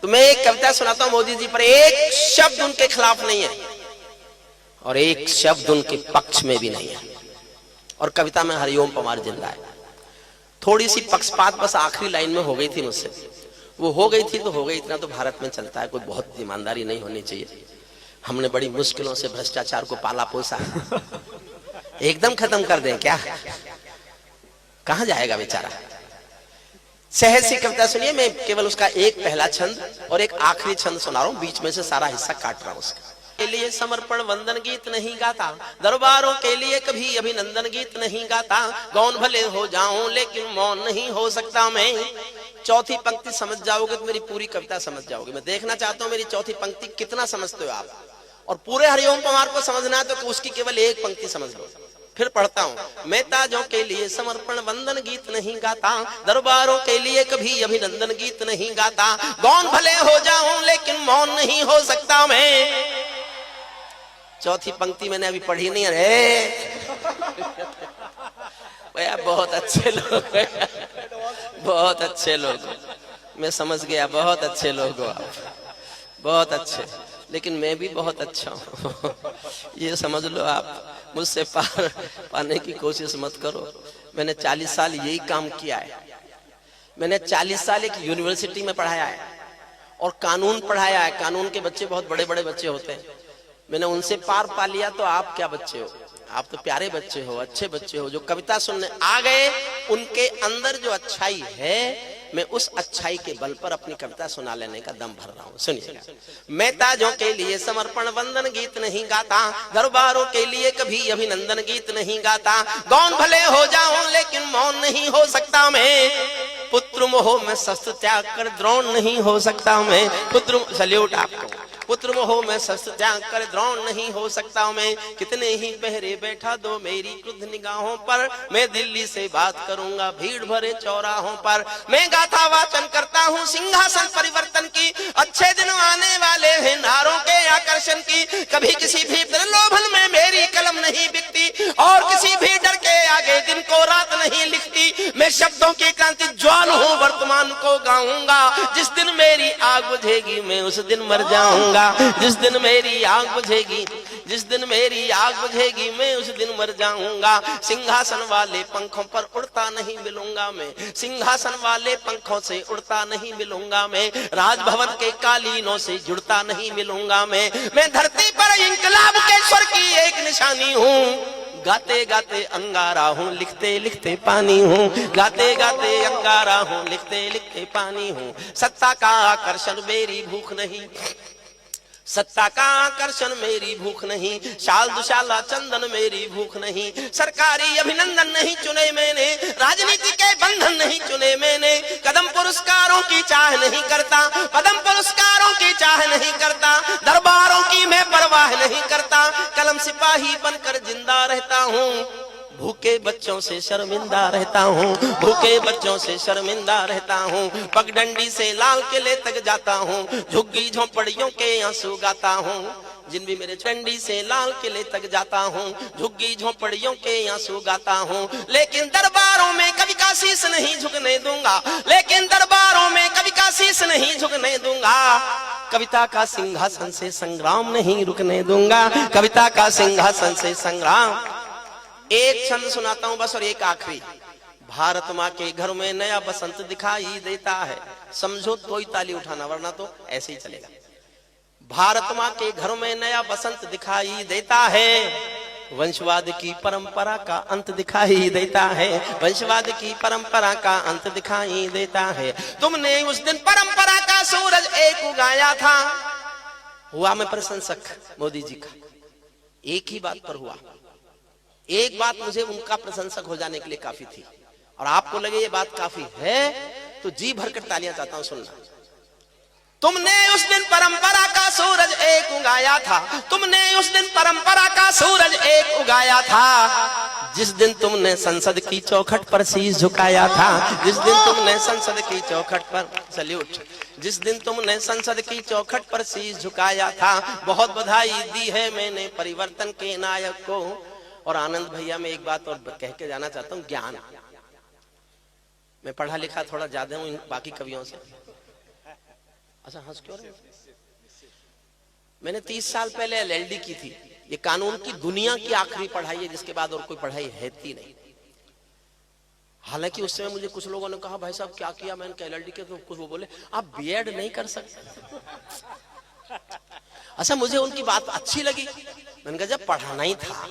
तो मैं एक कविता सुनाता हूं मोदी जी पर, एक शब्द उनके खिलाफ नहीं है और एक शब्द उनके पक्ष में भी नहीं है। और कविता में हरिओम पवार जिंदा है। थोड़ी सी पक्षपात बस आखिरी लाइन में हो गई थी मुझसे, वो हो गई थी तो हो गई, इतना तो भारत में चलता है, कोई बहुत ईमानदारी नहीं होनी चाहिए। हमने बड़ी मुश्किलों से भ्रष्टाचार को पाला पोसा, एकदम खत्म कर दें क्या? कहां जाएगा बेचारा? सहज सी कविता सुनिए, मैं केवल उसका एक पहला छंद और एक आखिरी छंद सुना रहा हूं, बीच में से सारा हिस्सा काट रहा हूं उसका। के लिए समर्पण वंदन गीत नहीं गाता, दरबारों के लिए कभी अभिनंदन गीत नहीं गाता, गौन भले हो जाऊं लेकिन मौन नहीं हो सकता मैं। चौथी पंक्ति समझ जाओगे तो मेरी पूरी कविता समझ जाओगे। मैं देखना चाहता हूं मेरी चौथी पंक्ति कितना समझते हो आप, और पूरे हरिओम पवार को समझना है तो उसकी केवल एक पंक्ति समझ लो। फिर पढ़ता हूं, मैं ताजों के लिए समर्पण वंदन गीत नहीं गाता, दरबारों के लिए कभी अभिनंदन गीत नहीं गाता, गौन भले हो जाऊं लेकिन मौन नहीं हो सकता मैं। चौथी पंक्ति मैंने अभी पढ़ी नहीं है। भैया बहुत अच्छे लोग, बहुत अच्छे लोग, मैं समझ गया, बहुत अच्छे लोग हो आप, बहुत अच्छे, लेकिन मैं भी बहुत अच्छा हूँ। ये समझ लो आप, मुझसे पार पाने की कोशिश मत करो। मैंने 40 साल यही काम किया है। मैंने 40 साल एक यूनिवर्सिटी में पढ़ाया है और कानून पढ़ाया है। कानून के बच्चे बहुत बड़े बड़े बच्चे होते हैं, मैंने उनसे पार पा लिया। तो आप क्या बच्चे हो? आप तो प्यारे बच्चे हो, अच्छे बच्चे हो, जो कविता सुनने आ गए। उनके अंदर जो अच्छाई है, मैं उस अच्छाई के बल पर अपनी कविता सुना लेने का दम भर रहा हूं। सुनिए, मैं ताजों के लिए समर्पण वंदन गीत नहीं गाता, दरबारों के लिए कभी अभिनंदन गीत नहीं गाता, गौन भले हो जाऊं लेकिन मौन नहीं हो सकता मैं। पुत्र मोह में शस्त्र त्याग कर द्रोण नहीं हो सकता मैं। पुत्र सल्यूट आपको। पुत्र मोह में शस्त्र त्याग कर द्रोण नहीं हो सकता मैं। कितने ही पहरे बैठा दो मेरी क्रुद्ध निगाहों पर, मैं दिल्ली से बात करूंगा भीड़ भरे चौराहों पर। मैं गाथा वाचन करता हूँ सिंहासन परिवर्तन की, अच्छे दिन आने वाले हैं नारों के आकर्षण की। कभी किसी भी प्रलोभन में मेरी कलम नहीं बिकती, और किसी भी डर के आगे दिन को रात नहीं लिखती। मैं शब्दों की क्रांति ज्वाल हूँ, वर्तमान को गाऊंगा। जिस दिन मेरी आग बुझेगी मैं उस दिन मर जाऊंगा। जिस दिन मेरी आग बुझेगी, जिस दिन मेरी आग बुझेगी मैं उस दिन मर जाऊंगा। सिंहासन वाले पंखों पर उड़ता नहीं मिलूंगा मैं, सिंहासन वाले पंखों से उड़ता नहीं मिलूंगा मैं। राजभवन के कालीनों से जुड़ता नहीं मिलूंगा मैं धरती पर इंकलाब के स्वर की एक निशानी हूँ। गाते गाते अंगारा हूँ, लिखते लिखते पानी हूँ। गाते गाते अंगारा हूँ, लिखते लिखते पानी हूँ। सत्ता का आकर्षण मेरी भूख नहीं, सत्ता का आकर्षण मेरी भूख नहीं। शाल दुशाला चंदन मेरी भूख नहीं। सरकारी अभिनंदन नहीं चुने मैंने, राजनीति के बंधन नहीं चुने मैंने। कदम पुरस्कारों की चाह नहीं करता, पदम पुरस्कारों की चाह नहीं करता। दरबारों की मैं परवाह नहीं करता, कलम सिपाही बनकर जिंदा रहता हूँ। भूखे बच्चों से शर्मिंदा रहता हूँ, भूखे बच्चों से शर्मिंदा रहता हूँ। पगडंडी से लाल किले तक जाता हूँ, झुग्गी झोंपड़ियों के आंसू गाता हूँ। जिन भी मेरे डंडी से लाल किले तक जाता हूँ, झुग्गी झोंपड़ियों के आंसू गाता हूँ। लेकिन दरबारों में कभी का शीश नहीं झुकने दूंगा, लेकिन दरबारों में कभी का शीश नहीं झुकने दूंगा। कविता का सिंहासन से संग्राम नहीं रुकने दूंगा, कविता का सिंहासन से संग्राम। एक छंद सुनाता हूं बस, और एक आखिरी। भारत माँ के घर में नया बसंत दिखाई देता है, समझो तो ही ताली उठाना, वरना तो ऐसे ही चलेगा। भारत माँ के घर में नया बसंत दिखाई देता है, वंशवाद की परंपरा का अंत दिखाई देता है, वंशवाद की परंपरा का अंत दिखाई देता है। तुमने उस दिन परंपरा का सूरज एक उगाया था। हुआ मैं प्रशंसक मोदी जी का, एक ही बात पर हुआ। एक बात मुझे उनका प्रशंसक हो जाने के लिए काफी थी, और आपको लगे ये बात काफी है तो जी भरकर तालियां चाहता हूं सुनना। तुमने उस दिन परंपरा का सूरज एक उगाया था, तुमने उस दिन परंपरा का सूरज एक उगाया था। जिस दिन तुमने संसद की चौखट पर शीश झुकाया था, जिस दिन तुमने संसद की चौखट पर, सल्यूट, जिस दिन तुमने संसद की चौखट पर शीश झुकाया था। बहुत बधाई दी है मैंने परिवर्तन के नायक को। और आनंद भैया, मैं एक बात और कह के जाना चाहता हूँ, ज्ञान, मैं पढ़ा लिखा थोड़ा ज्यादा हूँ बाकी कवियों से। अच्छा हंस क्यों रहे? मैंने 30 साल पहले एलएलडी की थी। ये कानून की दुनिया की आखिरी पढ़ाई है, जिसके बाद और कोई पढ़ाई है ही नहीं। हालांकि उस समय मुझे कुछ लोगों ने कहा भाई साहब क्या किया, मैंने कहा एलएलडी के, तो कुछ वो बोले आप बीएड नहीं कर सकते। अच्छा मुझे उनकी बात अच्छी लगी। मैंने कहा जब पढ़ाना ही था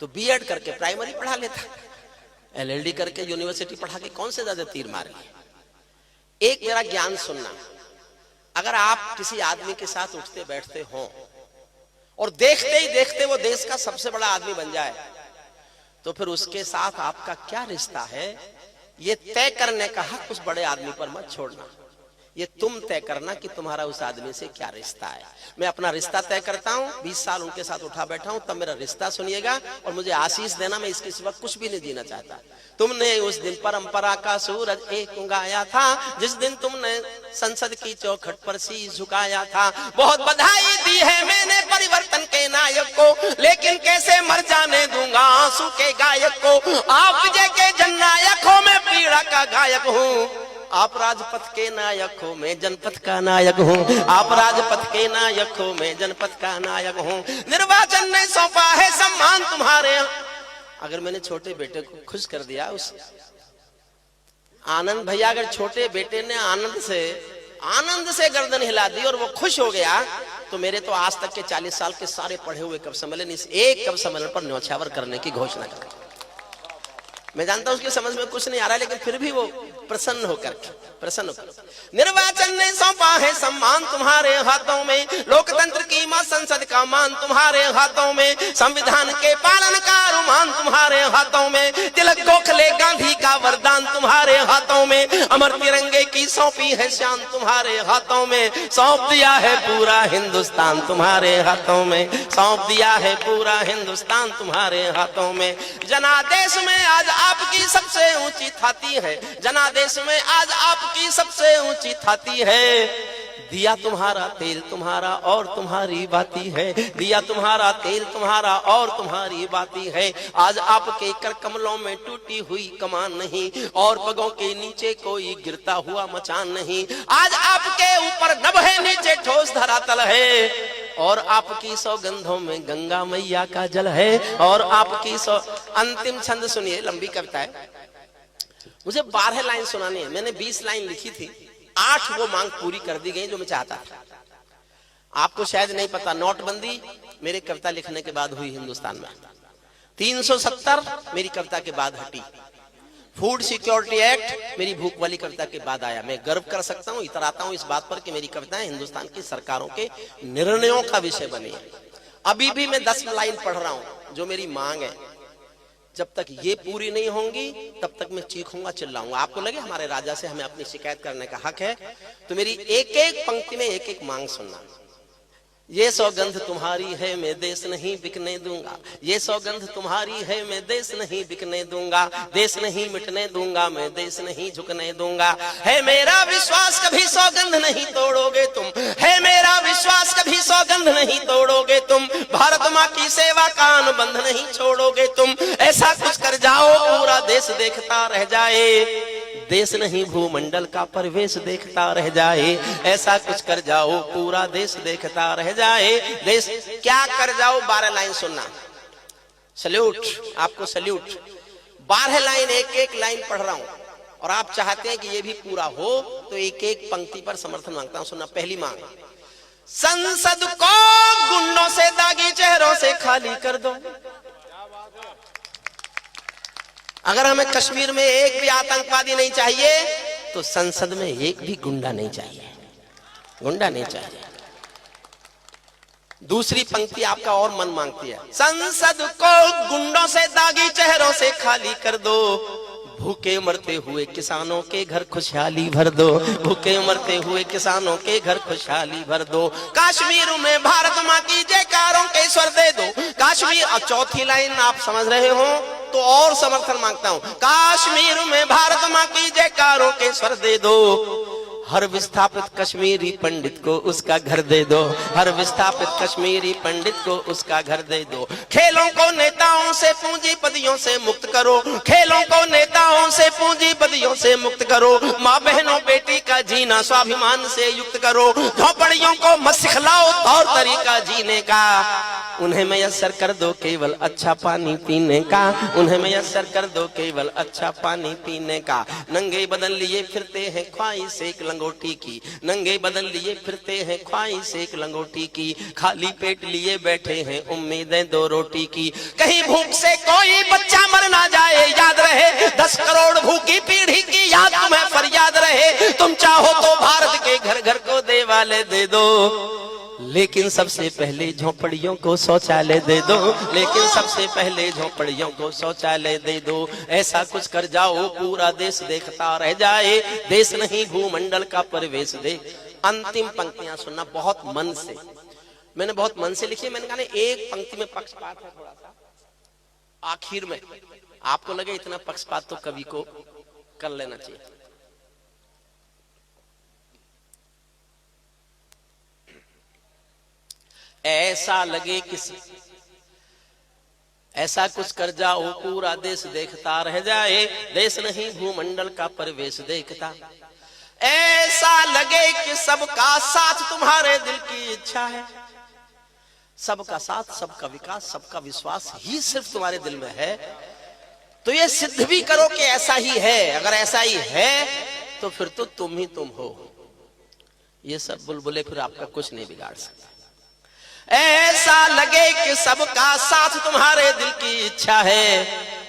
तो बीएड करके प्राइमरी पढ़ा लेता, एलएलडी करके यूनिवर्सिटी पढ़ा के कौन से ज्यादा तीर मार लिए। एक मेरा ज्ञान सुनना, अगर आप किसी आदमी के साथ उठते बैठते हो और देखते ही देखते वो देश का सबसे बड़ा आदमी बन जाए, तो फिर उसके साथ आपका क्या रिश्ता है ये तय करने का हक उस बड़े आदमी पर मत छोड़ना। ये तुम तय करना कि तुम्हारा उस आदमी से क्या रिश्ता है। मैं अपना रिश्ता तय करता हूँ, 20 साल उनके साथ उठा बैठा हूँ, तब मेरा रिश्ता सुनिएगा और मुझे आशीष देना। मैं इसके सिवा कुछ भी नहीं जीना चाहता। तुमने उस दिन परंपरा का सूरज एक उगाया था, जिस दिन तुमने संसद की चौखट पर शीश झुकाया था। बहुत बधाई दी है मैंने परिवर्तन के नायक को, लेकिन कैसे मर जाने दूंगा आंसू के गायक को। आप विजय के जननायक हो, मैं पीड़ा का गायक हूँ। आप राजपथ के नायक हो, मैं जनपथ का नायक हूँ। आप राजपथ के नायक हो, मैं जनपथ का नायक हूँ। निर्वाचन ने सौंपा है सम्मान तुम्हारे। अगर मैंने छोटे बेटे को खुश कर दिया, उस आनंद भैया, अगर छोटे बेटे ने आनंद से गर्दन हिला दी और वो खुश हो गया, तो मेरे तो आज तक के 40 साल के सारे पढ़े हुए कवि सम्मेलन इस एक कवि सम्मेलन पर न्यौछावर करने की घोषणा कर। मैं जानता हूं उसकी समझ में कुछ नहीं आ रहा है, लेकिन फिर भी वो प्रसन्न होकर निर्वाचन ने सौंपा है सम्मान तुम्हारे हाथों में। लोकतंत्र की मां संसद का मान तुम्हारे हाथों में। संविधान के पालन का रुमान तुम्हारे हाथों में। तिलक गोखले गांधी का वरदान तुम्हारे हाथों में। अमर तिरंगे की सौंपी है शान तुम्हारे हाथों में। सौंप दिया है पूरा हिंदुस्तान तुम्हारे हाथों में। सौंप दिया है पूरा हिंदुस्तान तुम्हारे हाथों में। जनादेश में आज आपकी सबसे ऊंची थाती है। जनादेश में आज आपकी सबसे ऊंची थाती है। दिया तुम्हारा तेल तुम्हारा और तुम्हारी बाती है। दिया तुम्हारा तेल तुम्हारा और तुम्हारी बाती है। आज आपके कर कमलों में टूटी हुई कमान नहीं, और पगों के नीचे कोई गिरता हुआ मचान नहीं। आज आपके ऊपर नभ है, नीचे ठोस धरातल है, और आपकी सौगंधों में गंगा मैया का जल है। और आपकी अंतिम छंद सुनिए, लंबी कविता है, मुझे 12 लाइन सुनानी है। मैंने 20 लाइन लिखी थी, 8 वो मांग पूरी कर दी गई जो मैं चाहता था। आपको शायद नहीं पता, नोटबंदी मेरे कविता लिखने के बाद हुई हिंदुस्तान में। 370 मेरी कविता के बाद हटी। फूड सिक्योरिटी एक्ट मेरी भूख वाली कविता के बाद आया। मैं गर्व कर सकता हूं, इतराता हूं इस बात पर कि मेरी कविताएं हिंदुस्तान की सरकारों के निर्णयों का विषय बनी है। अभी भी मैं 10 लाइन पढ़ रहा हूं जो मेरी मांग है। जब तक ये पूरी नहीं होंगी तब तक मैं चीखूंगा, चिल्लाऊंगा। आपको लगे हमारे राजा से हमें अपनी शिकायत करने का हक है, तो मेरी एक एक पंक्ति में एक एक मांग सुनना। ये सौगंध तुम्हारी है, मैं देश नहीं बिकने दूंगा। ये सौगंध तुम्हारी है, मैं देश नहीं बिकने दूंगा। देश नहीं मिटने दूंगा, मैं देश नहीं झुकने दूंगा। है मेरा विश्वास कभी सौगंध नहीं तोड़ोगे तुम। है मेरा विश्वास कभी सौगंध नहीं तोड़ोगे तुम। भारत माँ की सेवा का अनुबंध नहीं छोड़ोगे तुम। ऐसा कुछ कर जाओ पूरा देश देखता रह जाए। देश नहीं भूमंडल का परिवेश देखता रह जाए। ऐसा कुछ कर जाओ पूरा देश देखता रह जाए। देश क्या कर जाओ, 12 लाइन सुनना। सल्यूट, आपको सल्यूट। 12 लाइन, एक एक लाइन पढ़ रहा हूं, और आप चाहते हैं कि ये भी पूरा हो, तो एक एक पंक्ति पर समर्थन मांगता हूं। सुनना, पहली मांग, संसद को गुंडों से, दागी चेहरों से खाली कर दो। अगर हमें कश्मीर में एक भी आतंकवादी नहीं चाहिए, तो संसद में एक भी गुंडा नहीं चाहिए। गुंडा नहीं चाहिए। दूसरी पंक्ति आपका और मन मांगती है, संसद को गुंडों से, दागी चेहरों से खाली कर दो। भूखे मरते हुए किसानों के घर खुशहाली भर दो। भूखे मरते हुए किसानों के घर खुशहाली भर दो। कश्मीर में भारत माँ की जयकारों के स्वर दे दो। कश्मीर, और चौथी लाइन आप समझ रहे हो तो और समर्थन मांगता हूं। कश्मीर में भारत माँ की जयकारों के स्वर दे दो। हर विस्थापित कश्मीरी पंडित को उसका घर दे दो, हर विस्थापित कश्मीरी पंडित को उसका घर दे दो। खेलों को नेताओं से पूंजीपतियों से मुक्त करो, खेलों को नेताओं से पूंजीपतियों से मुक्त करो। माँ बहनों बेटी का जीना स्वाभिमान से युक्त करो। झोपड़ियों को मत सिखलाओ तौर तरीका जीने का, उन्हें मैसर कर दो केवल अच्छा पानी पीने का, उन्हें मैसर कर दो केवल अच्छा पानी पीने का। नंगे बदन लिए फिरते हैं ख्वाहिश एक लंगोटी की, नंगे बदन लिए फिरते हैं ख्वाहिश एक लंगोटी की। खाली पेट लिए बैठे हैं उम्मीदें दो रोटी की। कहीं भूख से कोई बच्चा मर ना जाए याद रहे, 10 करोड़ भूखी पीढ़ी की याद तुम्हें फरियाद रहे। तुम चाहो तो भारत के घर घर को देवालय दे दो, लेकिन सबसे पहले झोपड़ियों को शौचालय दे दो, लेकिन सबसे पहले झोपड़ियों को शौचालय दे दो। ऐसा कुछ कर जाओ पूरा देश देखता रह जाए, देश नहीं भूमंडल का परिवेश देख। अंतिम पंक्तियां सुनना बहुत मन से, मैंने बहुत मन से लिखी। मैंने कहा एक पंक्ति में पक्षपात है थोड़ा सा, आखिर में आपको लगे इतना पक्षपात तो कवि को कर लेना चाहिए। ऐसा लगे किसी, ऐसा कुछ कर जाओ पूरा देश देखता रह जाए, देश नहीं भूमंडल का परिवेश देखता। ऐसा लगे कि सबका साथ तुम्हारे दिल की इच्छा है, सबका साथ, सबका विकास, सबका विश्वास ही सिर्फ तुम्हारे दिल में है। तो ये सिद्ध भी करो कि ऐसा ही है। अगर ऐसा ही है तो फिर तो तुम ही तुम हो। ये सब बुलबुले फिर आपका कुछ नहीं बिगाड़ सकते। ऐसा लगे कि सबका साथ तुम्हारे दिल की इच्छा है,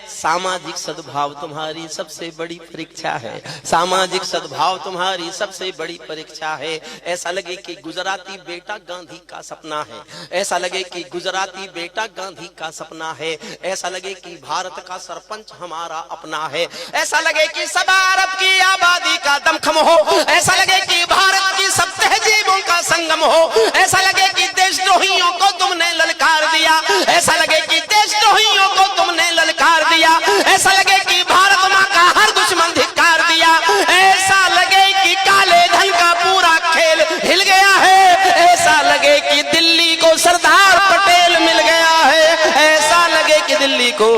सामाजिक सद्भाव तुम्हारी सबसे बड़ी परीक्षा है, सामाजिक सद्भाव तुम्हारी सबसे बड़ी परीक्षा है। ऐसा लगे कि गुजराती बेटा गांधी का सपना है, ऐसा लगे कि गुजराती बेटा गांधी का सपना है। ऐसा लगे कि भारत का सरपंच हमारा अपना है, ऐसा लगे कि सब अरब की आबादी का दमखम हो, ऐसा लगे कि भारत की सब तहजीबों का संगम हो। ऐसा लगे कि देशद्रोहियों को तुमने ललकार दिया, ऐसा लगे कि देशद्रोहियों को तुमने ललकार दिया, ऐसा लगे कि भारत मां का हर दुश्मन धिक्कार दिया। ऐसा लगे कि काले धन का पूरा खेल हिल गया है, ऐसा लगे कि दिल्ली को सरदार पटेल मिल गया है, ऐसा लगे कि दिल्ली को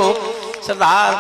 सरदार